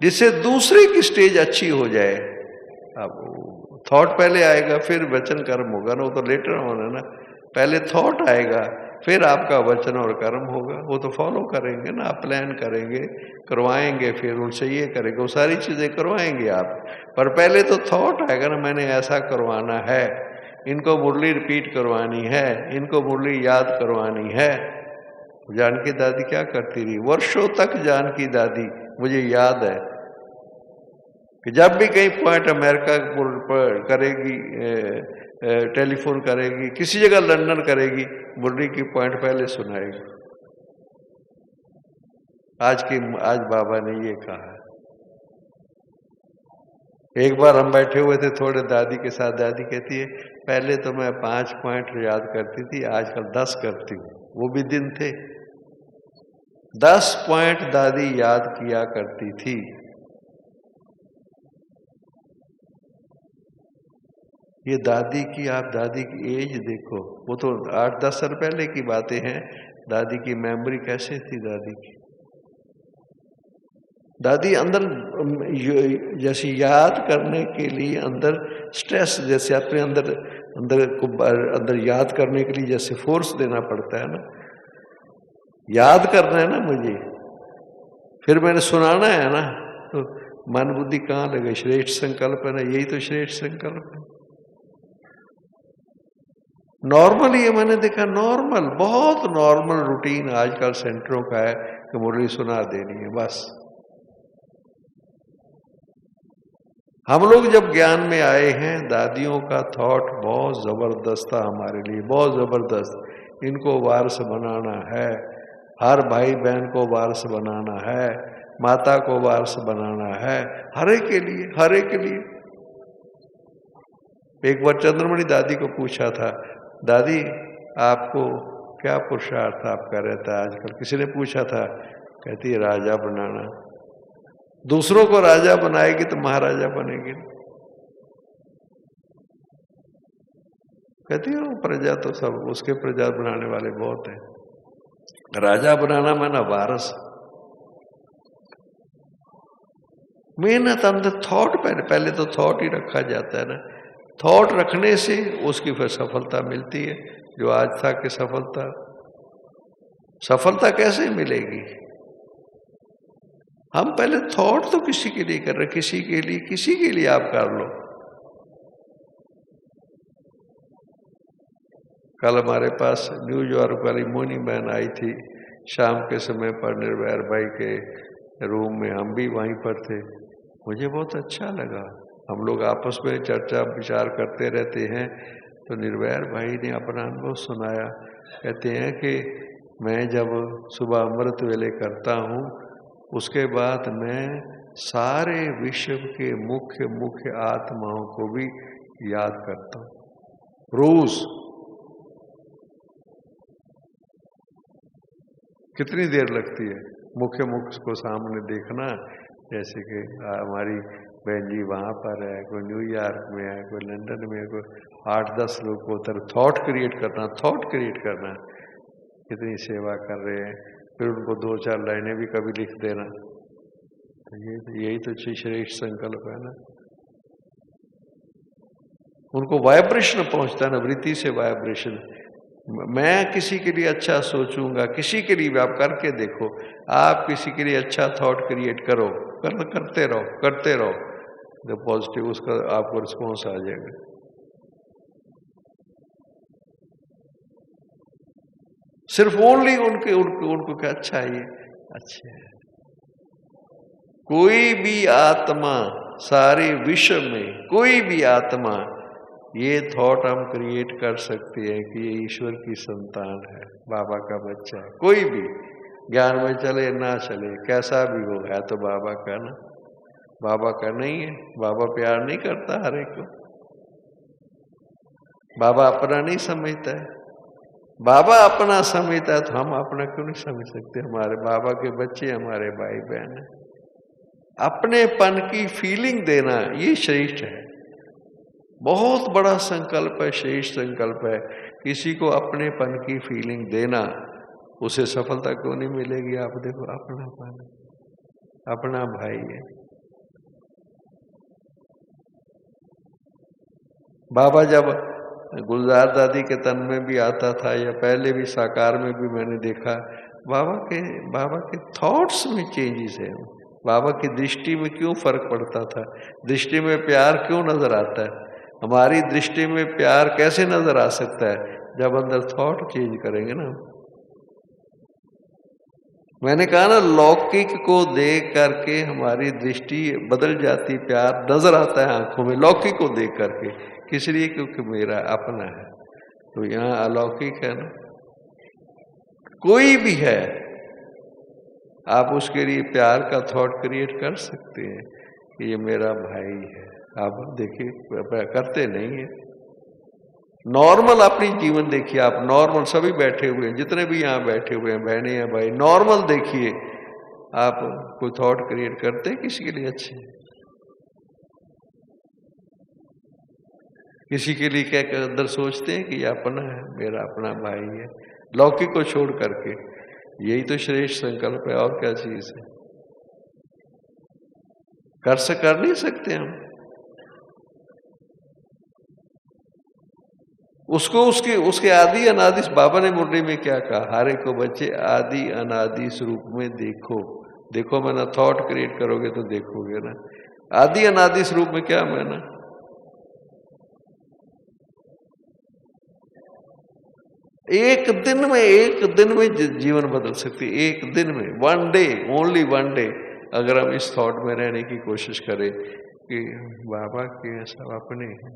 जिससे दूसरे की स्टेज अच्छी हो जाए। अब थॉट पहले आएगा फिर वचन कर्म होगा ना, वो तो लेटर ऑन है ना। पहले थॉट आएगा फिर आपका वचन और कर्म होगा। वो तो फॉलो करेंगे ना, आप प्लान करेंगे, करवाएंगे, फिर उनसे ये करेंगे, वो सारी चीजें करवाएंगे आप। पर पहले तो थॉट आएगा ना, मैंने ऐसा करवाना है, इनको मुरली रिपीट करवानी है, इनको मुरली याद करवानी है। जानकी दादी क्या करती रही वर्षों तक। जानकी दादी मुझे याद है कि जब भी कहीं पॉइंट अमेरिका करेगी, टेलीफोन करेगी, किसी जगह लंदन करेगी, मुरली की पॉइंट पहले सुनाएगी। आज बाबा ने ये कहा। एक बार हम बैठे हुए थे थोड़े दादी के साथ, दादी कहती है पहले तो मैं 5 पॉइंट याद करती थी, आजकल 10 करती हूँ। वो भी दिन थे 10 पॉइंट दादी याद किया करती थी। ये दादी की, आप दादी की एज देखो, वो तो 8-10 साल पहले की बातें हैं। दादी की मेमोरी कैसे थी दादी की। दादी अंदर जैसे याद करने के लिए अंदर स्ट्रेस, जैसे अपने अंदर याद करने के लिए जैसे फोर्स देना पड़ता है ना, याद करना है ना मुझे, फिर मैंने सुनाना है ना, तो मन बुद्धि कहाँ लगे। श्रेष्ठ संकल्प है ना, यही तो श्रेष्ठ संकल्प है। नॉर्मल ये मैंने देखा, नॉर्मल, बहुत नॉर्मल रूटीन आजकल सेंटरों का है कि मुरली सुना देनी है बस। हम लोग जब ज्ञान में आए हैं, दादियों का थॉट बहुत जबरदस्त था हमारे लिए, बहुत जबरदस्त। इनको वारस बनाना है, हर भाई बहन को वारस बनाना है, माता को वारस बनाना है, हर एक के लिए, हर एक के लिए। एक बार चंद्रमणि दादी को पूछा था, दादी आपको क्या पुरुषार्थ आपका रहता है आजकल। किसी ने पूछा था, कहती है राजा बनाना। दूसरों को राजा बनाएगी तो महाराजा बनेगी। कहती है प्रजा तो सब उसके, प्रजा बनाने वाले बहुत हैं, राजा बनाना माना वारस। मेहनत अंदर थॉट, पहले तो थॉट ही रखा जाता है ना। थॉट रखने से उसकी फिर सफलता मिलती है। जो आज था कि सफलता कैसे मिलेगी। हम पहले थॉट तो किसी के लिए कर रहे, किसी के लिए आप कर लो। कल हमारे पास न्यूयॉर्क वाली मोनी बहन आई थी, शाम के समय पर निर्वैर भाई के रूम में, हम भी वहीं पर थे। मुझे बहुत अच्छा लगा। हम लोग आपस में चर्चा विचार करते रहते हैं, तो निर्वैर भाई ने अपना अनुभव सुनाया। कहते हैं कि मैं जब सुबह अमृत वेले करता हूँ, उसके बाद मैं सारे विश्व के मुख्य आत्माओं को भी याद करता हूँ रोज। कितनी देर लगती है मुख्य को सामने देखना। जैसे कि हमारी बहन जी वहाँ पर है, कोई न्यूयॉर्क में है, कोई लंदन में है, कोई 8-10 लोग को उधर थॉट क्रिएट करना, कितनी सेवा कर रहे हैं। फिर उनको 2-4 लाइनें भी कभी लिख देना। तो यही तो श्रेष्ठ संकल्प है ना। उनको वाइब्रेशन पहुंचता है ना, वृत्ति से वाइब्रेशन। मैं किसी के लिए अच्छा सोचूंगा, किसी के लिए भी आप करके देखो। आप किसी के लिए अच्छा थॉट क्रिएट करो, करते रहो, तो पॉजिटिव उसका आपको रिस्पॉन्स आ जाएगा। सिर्फ ओनली उनको क्या अच्छा है, ये अच्छे है। कोई भी आत्मा सारे विश्व में, कोई भी आत्मा ये थॉट हम क्रिएट कर सकते हैं कि ये ईश्वर की संतान है, बाबा का बच्चा है। कोई भी ज्ञान में चले ना चले, कैसा भी हो, है तो बाबा का ना, बाबा का नहीं है। बाबा प्यार नहीं करता हर एक को, बाबा अपना नहीं समझता है। बाबा अपना समझता है तो हम अपना क्यों नहीं समझ सकते? हमारे बाबा के बच्चे हमारे भाई बहन है। अपनेपन की फीलिंग देना ये श्रेष्ठ है, बहुत बड़ा संकल्प है, श्रेष्ठ संकल्प है। किसी को अपनेपन की फीलिंग देना, उसे सफलता क्यों नहीं मिलेगी? आप देखो, अपनापन, अपना भाई है। बाबा जब गुलजार दादी के तन में भी आता था, या पहले भी साकार में भी मैंने देखा, बाबा के थॉट्स में चेंजेस है। बाबा की दृष्टि में क्यों फर्क पड़ता था? दृष्टि में प्यार क्यों नजर आता है? हमारी दृष्टि में प्यार कैसे नजर आ सकता है? जब अंदर थॉट चेंज करेंगे ना। मैंने कहा ना, लौकिक को देख करके हमारी दृष्टि बदल जाती, प्यार नजर आता है आंखों में लौकिक को देख करके। किस लिए? क्योंकि मेरा अपना है। तो यहाँ अलौकिक है ना, कोई भी है, आप उसके लिए प्यार का थॉट क्रिएट कर सकते हैं कि ये मेरा भाई है। आप देखिए, करते नहीं है। नॉर्मल अपनी जीवन देखिए, आप नॉर्मल सभी बैठे हुए हैं, जितने भी यहाँ बैठे हुए हैं, बहने हैं भाई, नॉर्मल देखिए, आप कोई थॉट क्रिएट करते हैं किसी के लिए अच्छे? किसी के लिए क्या अंदर सोचते हैं कि ये अपना है, मेरा अपना भाई है, लौकिक को छोड़ करके? यही तो श्रेष्ठ संकल्प है, और क्या चीज है? कर नहीं सकते हम उसको। उसके आदि अनादि, बाबा ने मुरली में क्या कहा? हर एक को बच्चे आदि अनादि स्वरूप में देखो। देखो मैंने, थॉट क्रिएट करोगे तो देखोगे ना। आदि अनादि स्वरूप में क्या मैंने? एक दिन में जीवन बदल सकती है। एक दिन में, one day, only one day, अगर हम इस थॉट में रहने की कोशिश करें कि बाबा के सब अपने हैं,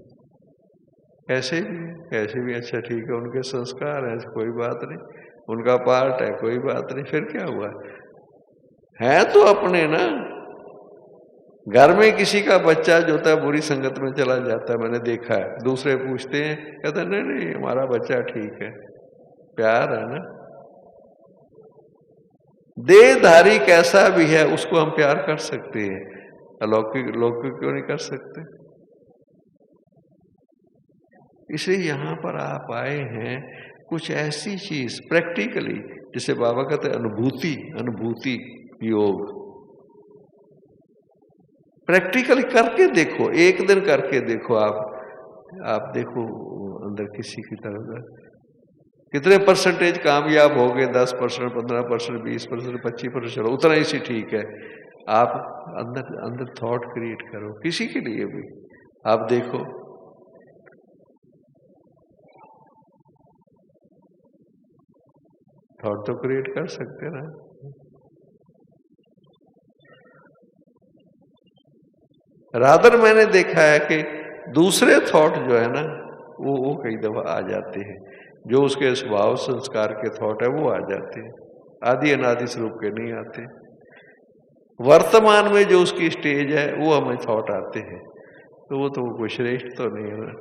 कैसे भी अच्छा ठीक है, उनके संस्कार हैं, कोई बात नहीं, उनका पार्ट है, कोई बात नहीं, फिर क्या हुआ? है तो अपने ना। घर में किसी का बच्चा जो होता है बुरी संगत में चला जाता है, मैंने देखा है। दूसरे पूछते हैं, कहते नहीं नहीं हमारा बच्चा ठीक है। प्यार है ना। देहधारी कैसा भी है उसको हम प्यार कर सकते हैं, अलौकिक लौकिक क्यों नहीं कर सकते? इसलिए यहां पर आप आए हैं कुछ ऐसी चीज प्रैक्टिकली, जिसे बाबा कहते हैं अनुभूति योग, प्रैक्टिकली करके देखो। एक दिन करके देखो, आप देखो अंदर किसी की तरफ कितने परसेंटेज कामयाब हो गए? 10%, 15%, 20%, 25%, चलो उतना ही ठीक है। आप अंदर थॉट क्रिएट करो किसी के लिए भी, आप देखो। थॉट तो क्रिएट कर सकते ना। रादर मैंने देखा है कि दूसरे थॉट जो है ना, वो कई दफा आ जाते हैं, जो उसके स्वभाव संस्कार के थॉट है वो आ जाते हैं, आदि अनादि स्वरूप के नहीं आते। वर्तमान में जो उसकी स्टेज है वो हमें थॉट आते हैं, तो वो तो कोई श्रेष्ठ तो नहीं है ना।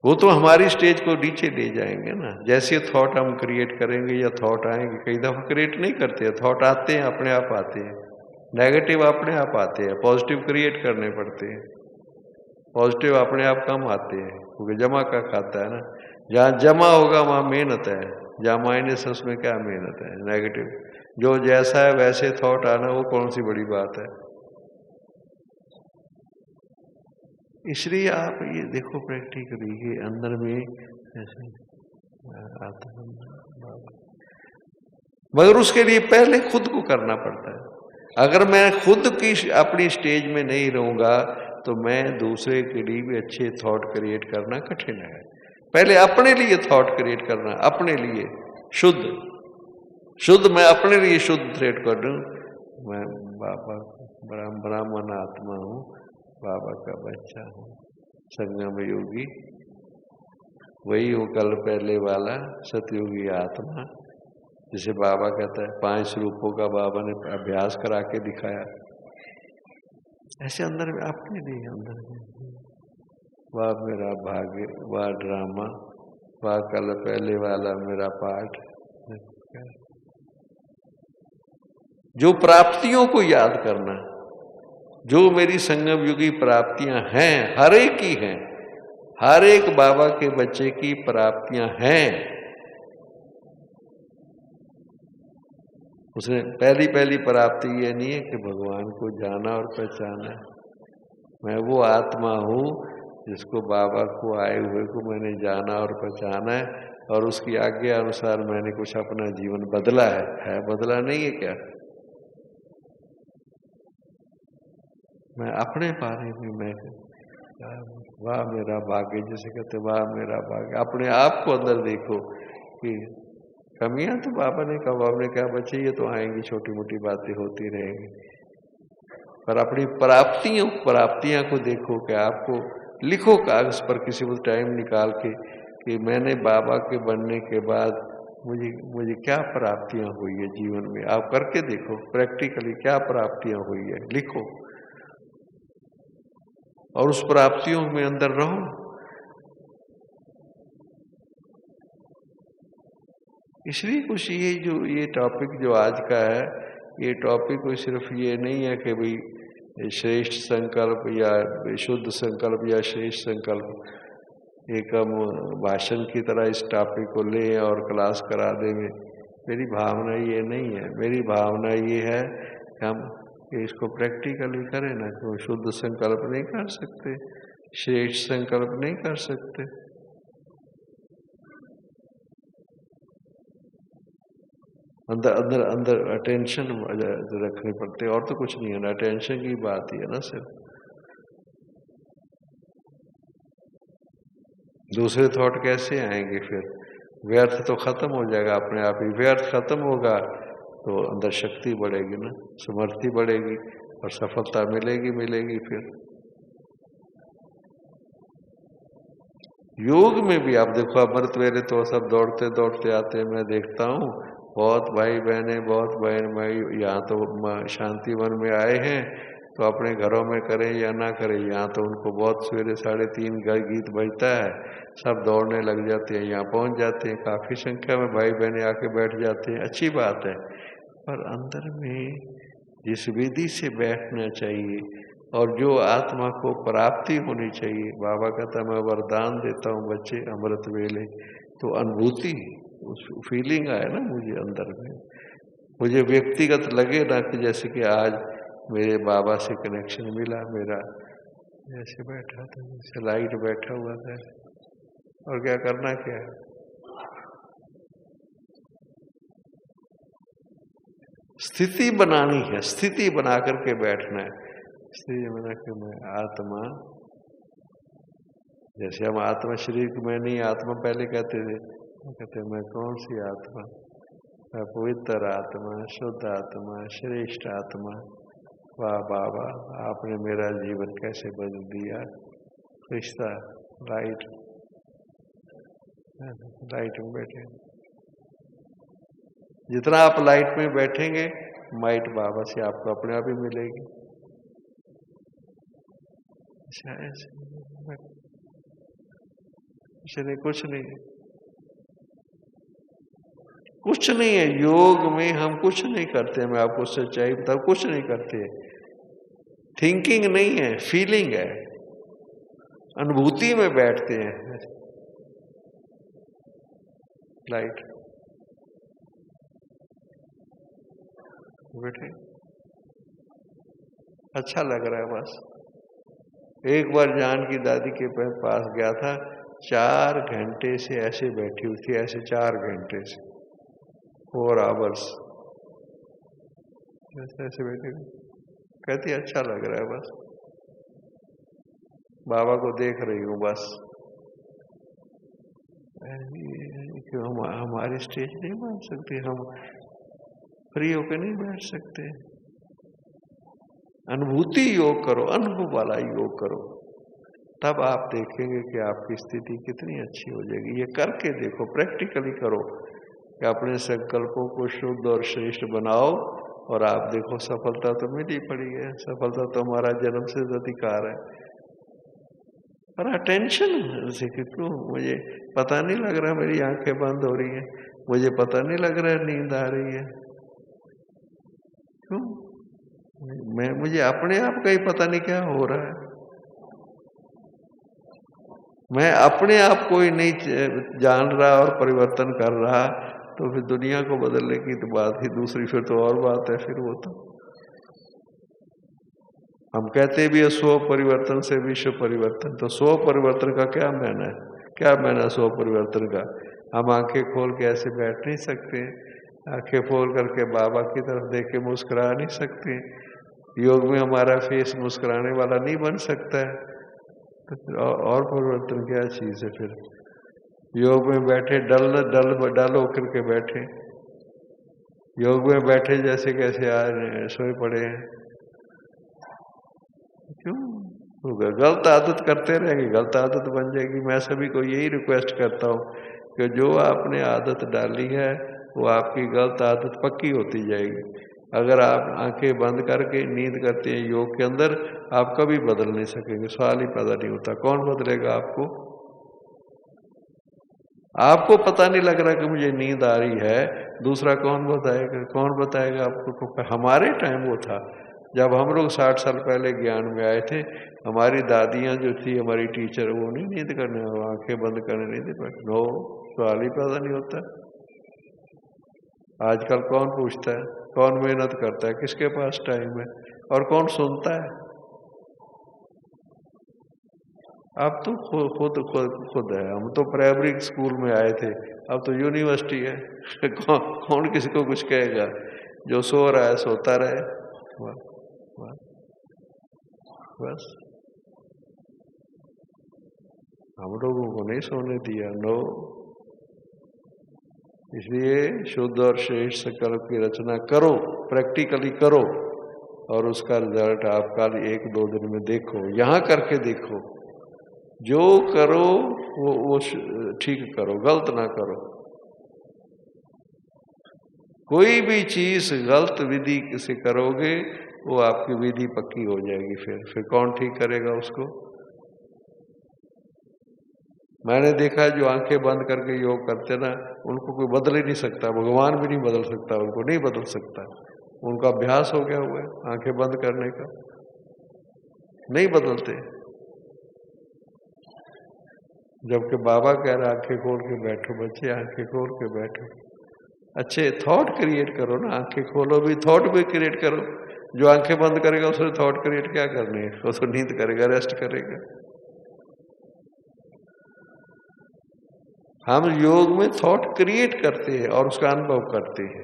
वो तो हमारी स्टेज को नीचे ले जाएंगे ना। जैसे थॉट हम क्रिएट करेंगे या थॉट आएंगे, कई दफा क्रिएट नहीं करते हैं, थॉट आते हैं, अपने आप आते हैं। नेगेटिव अपने आप आते हैं, पॉजिटिव क्रिएट करने पड़ते हैं। पॉजिटिव अपने आप कम आते हैं, क्योंकि जमा का खाता है ना। जहाँ जमा होगा वहाँ मेहनत है, जहाँ माइनस है उसमें क्या मेहनत है? नेगेटिव जो जैसा है वैसे थॉट आना, वो कौन सी बड़ी बात है? इसलिए आप ये देखो प्रैक्टिकली, ये अंदर में ऐसे आता है, मगर उसके लिए पहले खुद को करना पड़ता है। अगर मैं खुद की अपनी स्टेज में नहीं रहूंगा तो मैं दूसरे के लिए भी अच्छे थॉट क्रिएट करना कठिन है। पहले अपने लिए थॉट क्रिएट करना, अपने लिए शुद्ध, शुद्ध, मैं अपने लिए शुद्ध थ्रेड कर दूं, मैं बाबा ब्राह्मण आत्मा हूँ, बाबा का बच्चा हूँ, संगम योगी, वही वो कल पहले वाला सतयोगी आत्मा, जिसे बाबा कहता है 5 रूपों का बाबा ने अभ्यास करा के दिखाया। ऐसे अंदर में अपने लिए अंदर में, वाह मेरा भाग्य, वाह ड्रामा, वाह कल पहले वाला मेरा पाठ। जो प्राप्तियों को याद करना, जो मेरी संगम युगी प्राप्तियां हैं, हर एक की हैं, हर एक बाबा के बच्चे की प्राप्तियां हैं। उसने पहली प्राप्ति ये नहीं है कि भगवान को जाना और पहचाना। मैं वो आत्मा हूँ जिसको बाबा को आए हुए को मैंने जाना और पहचाना है, और उसकी आज्ञा अनुसार मैंने कुछ अपना जीवन बदला है बदला नहीं है क्या? मैं अपने बारे में मैं वाह मेरा भाग्य, जैसे कहते वाह मेरा भाग्य, अपने आप को अंदर देखो कि कमियां तो बाबा ने कहा, बाबा ने कहा बच्चे ये तो आएंगी, छोटी मोटी बातें होती रहेंगी, पर अपनी प्राप्तियां को देखो। कि आपको लिखो कागज पर किसी भी टाइम निकाल के कि मैंने बाबा के बनने के बाद मुझे क्या प्राप्तियां हुई है जीवन में। आप करके देखो प्रैक्टिकली क्या प्राप्तियां हुई है, लिखो, और उस प्राप्तियों में अंदर रहो। इसलिए कुछ ये टॉपिक जो आज का है, ये टॉपिक कोई सिर्फ ये नहीं है कि भाई श्रेष्ठ संकल्प या शुद्ध संकल्प या श्रेष्ठ संकल्प, एक हम भाषण की तरह इस टॉपिक को लें और क्लास करा देंगे। मेरी भावना ये नहीं है। मेरी भावना ये है कि हम इसको प्रैक्टिकली करें ना। तो शुद्ध संकल्प नहीं कर सकते, श्रेष्ठ संकल्प नहीं कर सकते, अंदर अंदर अंदर अटेंशन रखनी पड़ती है, और तो कुछ नहीं है ना, अटेंशन की बात ही है ना सिर्फ। दूसरे थॉट कैसे आएंगे फिर? व्यर्थ तो खत्म हो जाएगा अपने आप ही। व्यर्थ खत्म होगा तो अंदर शक्ति बढ़ेगी ना, समर्थि बढ़ेगी और सफलता मिलेगी फिर। योग में भी आप देखो, अमृत वेले तो सब दौड़ते दौड़ते आते हैं। मैं देखता हूँ बहुत भाई बहनें, बहुत बहन भाई यहाँ तो शांति वन में आए हैं, तो अपने घरों में करें या ना करें, यहाँ तो उनको बहुत सवेरे 3:30 गीत बजता है, सब दौड़ने लग जाते हैं, यहाँ पहुँच जाते हैं। काफ़ी संख्या में भाई बहनें आके बैठ जाते हैं, अच्छी बात है। पर अंदर में जिस विधि से बैठना चाहिए और जो आत्मा को प्राप्ति होनी चाहिए, बाबा कहता मैं वरदान देता हूँ बच्चे अमृत वेले, तो अनुभूति, उस फीलिंग आए ना मुझे अंदर में, मुझे व्यक्तिगत लगे ना कि जैसे कि आज मेरे बाबा से कनेक्शन मिला। मेरा जैसे बैठा था, जैसे लाइट बैठा हुआ था, और क्या करना क्या है, स्थिति बनानी है, स्थिति बना करके बैठना है। इसलिए मैंने कि मैं आत्मा, जैसे हम आत्मा शरीर में नहीं, आत्मा पहले कहते थे, कहते मैं कौन सी आत्मा? मैं पवित्र आत्मा, शुद्ध आत्मा, श्रेष्ठ आत्मा। वाह बाबा, आपने मेरा जीवन कैसे बदल दिया। रिश्ता लाइट में बैठे, जितना आप लाइट में बैठेंगे माइट बाबा से आपको अपने आप ही मिलेगी। कुछ नहीं है योग में। हम कुछ नहीं करते, मैं आपको सच्चाई बताऊं, कुछ नहीं करते। थिंकिंग नहीं है, फीलिंग है, अनुभूति में बैठते हैं। लाइट बैठे, अच्छा लग रहा है बस। एक बार जान की दादी के पास गया था, 4 घंटे से ऐसे बैठी हुई थी, ऐसे 4 घंटे से, 4 आवर्स ऐसे बैठे। कहती अच्छा लग रहा है बस, बाबा को देख रही हूँ बस। क्यों हमारी स्टेज नहीं मान सकती हम? फ्री होकर नहीं बैठ सकते। अनुभूति योग करो, अनुभव वाला योग करो, तब आप देखेंगे कि आपकी स्थिति कितनी अच्छी हो जाएगी। ये करके देखो, प्रैक्टिकली करो कि अपने संकल्पों को शुद्ध और श्रेष्ठ बनाओ, और आप देखो सफलता तो मिली पड़ी है। सफलता तो हमारा जन्म से अधिकार है। पर अटेंशन से कि क्यों मुझे पता नहीं लग रहा, मेरी आंखें बंद हो रही है, मुझे पता नहीं लग रहा है नींद आ रही है, क्यों? मुझे अपने आप का ही पता नहीं क्या हो रहा है। मैं अपने आप को ही नहीं जान रहा और परिवर्तन कर रहा, तो फिर दुनिया को बदलने की तो बात ही दूसरी, फिर तो और बात है। फिर वो तो हम कहते भी है स्व परिवर्तन से विश्व परिवर्तन, तो स्व परिवर्तन का क्या मायना है? क्या मायना है स्व परिवर्तन का? हम आंखें खोल के ऐसे बैठ नहीं सकते, आंखें खोल करके बाबा की तरफ देख के मुस्कुरा नहीं सकते, योग में हमारा फेस मुस्कुराने वाला नहीं बन सकता है, तो फिर और परिवर्तन क्या चीज है? फिर योग में बैठे डल होकर के बैठे, योग में बैठे जैसे कैसे आज सोए पड़े हैं, क्यों? गलत आदत करते रहेंगे, गलत आदत बन जाएगी। मैं सभी को यही रिक्वेस्ट करता हूँ कि जो आपने आदत डाली है वो आपकी गलत आदत पक्की होती जाएगी। अगर आप आंखें बंद करके नींद करते हैं योग के अंदर, आप कभी बदल नहीं सकेंगे, सवाल ही पैदा नहीं होता। कौन बदलेगा आपको? आपको पता नहीं लग रहा कि मुझे नींद आ रही है, दूसरा कौन बताएगा? कौन बताएगा आपको? हमारे टाइम वो था जब हम लोग 60 साल पहले ज्ञान में आए थे, हमारी दादियां जो थी, हमारी टीचर, वो नहीं नींद करने, आंखें बंद करने नहीं थे। नो, सवाल ही पैदा नहीं होता। आजकल कौन पूछता है, कौन मेहनत करता है, किसके पास टाइम है, और कौन सुनता है? अब तो खुद है। हम तो प्राइमरी स्कूल में आए थे, अब तो यूनिवर्सिटी है। कौन किसी को कुछ कहेगा? जो सो रहा है सोता रहे, बस। हम लोगों को नहीं सोने दिया, नो। इसलिए शुद्ध और श्रेष्ठ संकल्प की रचना करो, प्रैक्टिकली करो, और उसका रिजल्ट आपका 1-2 दिन में देखो। यहां करके देखो, जो करो वो ठीक करो, गलत ना करो। कोई भी चीज गलत विधि से करोगे, वो आपकी विधि पक्की हो जाएगी। फिर कौन ठीक करेगा उसको? मैंने देखा जो आंखें बंद करके योग करते ना, उनको कोई बदल ही नहीं सकता, भगवान भी नहीं बदल सकता, उनको नहीं बदल सकता। उनका अभ्यास हो गया हुआ है आंखें बंद करने का, नहीं बदलते। जबकि बाबा कह रहा आंखें खोल के बैठो बच्चे, आंखें खोल के बैठो। अच्छे थॉट क्रिएट करो ना, आंखें खोलो भी, थॉट भी क्रिएट करो। जो आंखें बंद करेगा उसने थॉट क्रिएट क्या करने है? वो तो नींद करेगा, रेस्ट करेगा। हम योग में थॉट क्रिएट करते हैं और उसका अनुभव करते हैं,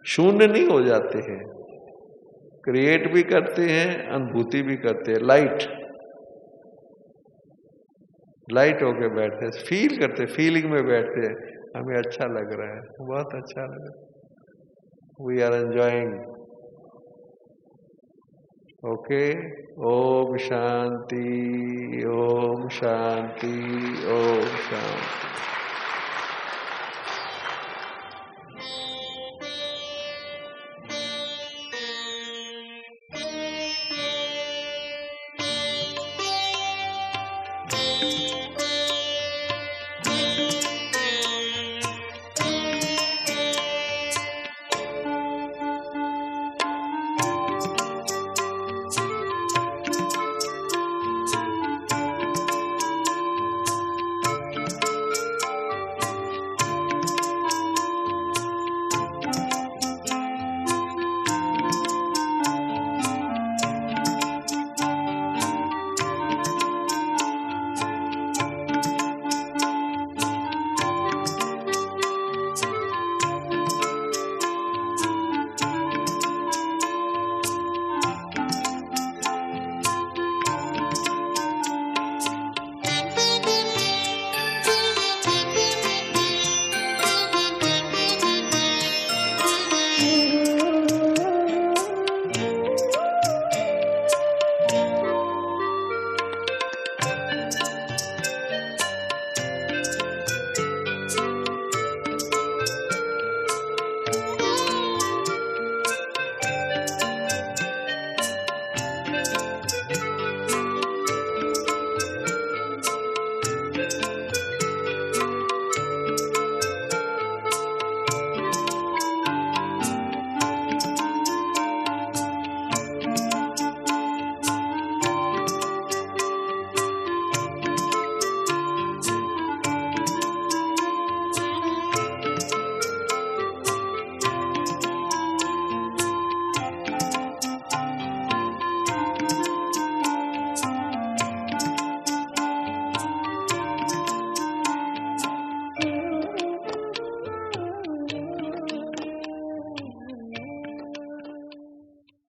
शून्य नहीं हो जाते हैं, क्रिएट भी करते हैं, अनुभूति भी करते हैं। लाइट होके बैठते हैं, फील करते, फीलिंग में बैठते हैं, हमें अच्छा लग रहा है, बहुत अच्छा लग रहा है, वी आर एंजॉइंग। ओके, ओम शांति, ओम शांति, ओम शांति।